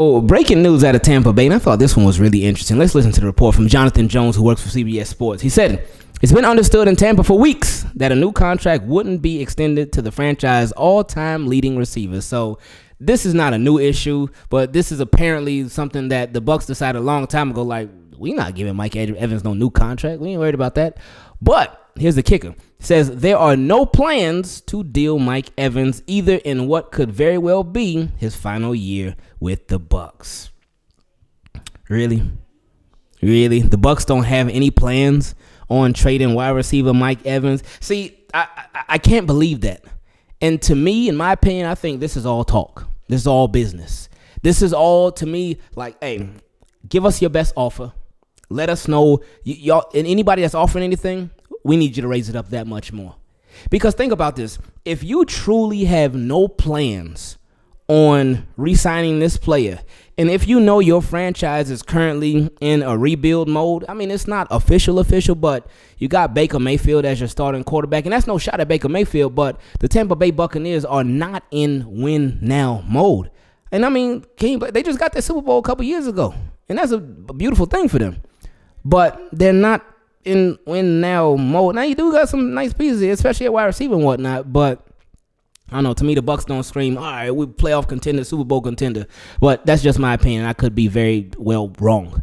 Oh, breaking news out of Tampa Bay, and I thought this one was really interesting. Let's listen to the report from Jonathan Jones, who works for CBS Sports. He said, it's been understood in Tampa for weeks that a new contract wouldn't be extended to the franchise all-time leading receiver. So this is not a new issue, but this is apparently something that the Bucs decided a long time ago, like, we're not giving Mike Evans no new contract. We ain't worried about that. But here's the kicker. It says there are no plans to deal Mike Evans either in what could very well be his final year with the Bucs. Really? The Bucs don't have any plans on trading wide receiver Mike Evans? See, I can't believe that. And to me, in my opinion, I think this is all talk. This is all business. This is all, to me, like, hey, give us your best offer. Let us know. Y'all, and anybody that's offering anything, we need you to raise it up that much more. Because think about this. If you truly have no plans on re-signing this player, and if you know your franchise is currently in a rebuild mode, I mean, it's not official, but you got Baker Mayfield as your starting quarterback, and that's no shot at Baker Mayfield, but the Tampa Bay Buccaneers are not in win-now mode. And I mean, they just got their Super Bowl a couple years ago, and that's a beautiful thing for them. But they're not in win-now mode. Now, you do got some nice pieces here, especially at wide receiver and whatnot, but I don't know. To me, the Bucs don't scream, all right, we playoff contender, Super Bowl contender. But that's just my opinion. I could be very well wrong.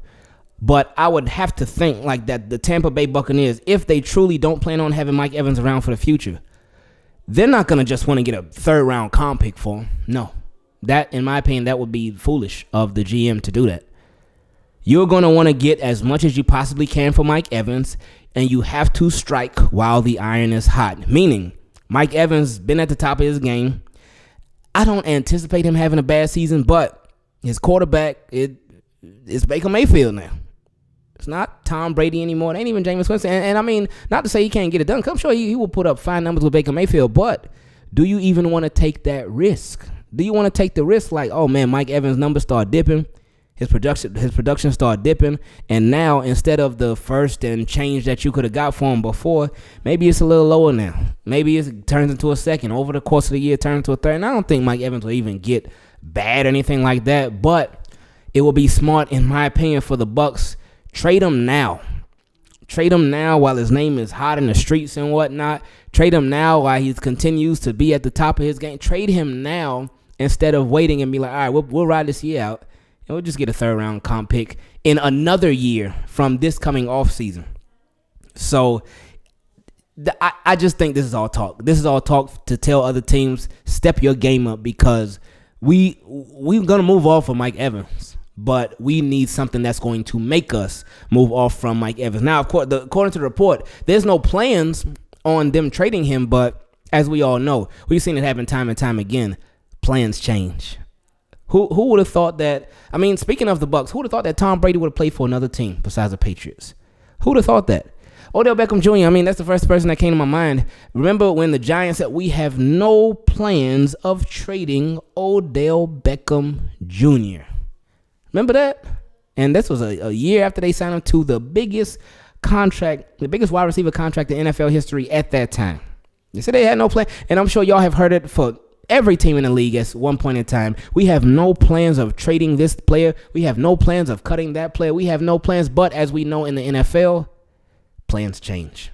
But I would have to think like that the Tampa Bay Buccaneers, if they truly don't plan on having Mike Evans around for the future, they're not going to just want to get a third-round comp pick for him. No. That, in my opinion, that would be foolish of the GM to do that. You're going to want to get as much as you possibly can for Mike Evans, and you have to strike while the iron is hot. Meaning, Mike Evans been at the top of his game. I don't anticipate him having a bad season, but his quarterback, it's Baker Mayfield now. It's not Tom Brady anymore. It ain't even Jameis Winston. And I mean, not to say he can't get it done. I'm sure he will put up fine numbers with Baker Mayfield, but do you even want to take that risk? Do you want to take the risk like, oh man, Mike Evans' numbers start dipping? His production started dipping, and now instead of the first and change that you could have got for him before, maybe it's a little lower now. Maybe it turns into a second. Over the course of the year, it turns into a third. And I don't think Mike Evans will even get bad or anything like that, but it will be smart, in my opinion, for the Bucs. Trade him now. Trade him now while his name is hot in the streets and whatnot. Trade him now while he continues to be at the top of his game. Trade him now instead of waiting and be like, all right, we'll ride this year out. And we'll just get a third-round comp pick in another year from this coming offseason. So I just think this is all talk. This is all talk to tell other teams, step your game up, because we're going to move off of Mike Evans, but we need something that's going to make us move off from Mike Evans. Now, of course, according to the report, there's no plans on them trading him, but as we all know, we've seen it happen time and time again. Plans change. Who would have thought that? I mean, speaking of the Bucs, who would have thought that Tom Brady would have played for another team besides the Patriots? Who would have thought that? Odell Beckham Jr., I mean, that's the first person that came to my mind. Remember when the Giants said, we have no plans of trading Odell Beckham Jr.? Remember that? And this was a year after they signed him to the biggest contract, the biggest wide receiver contract in NFL history at that time. They said they had no plan, and I'm sure y'all have heard it for every team in the league at one point in time. We have no plans of trading this player. We have no plans of cutting that player. We have no plans, but as we know in the NFL, plans change.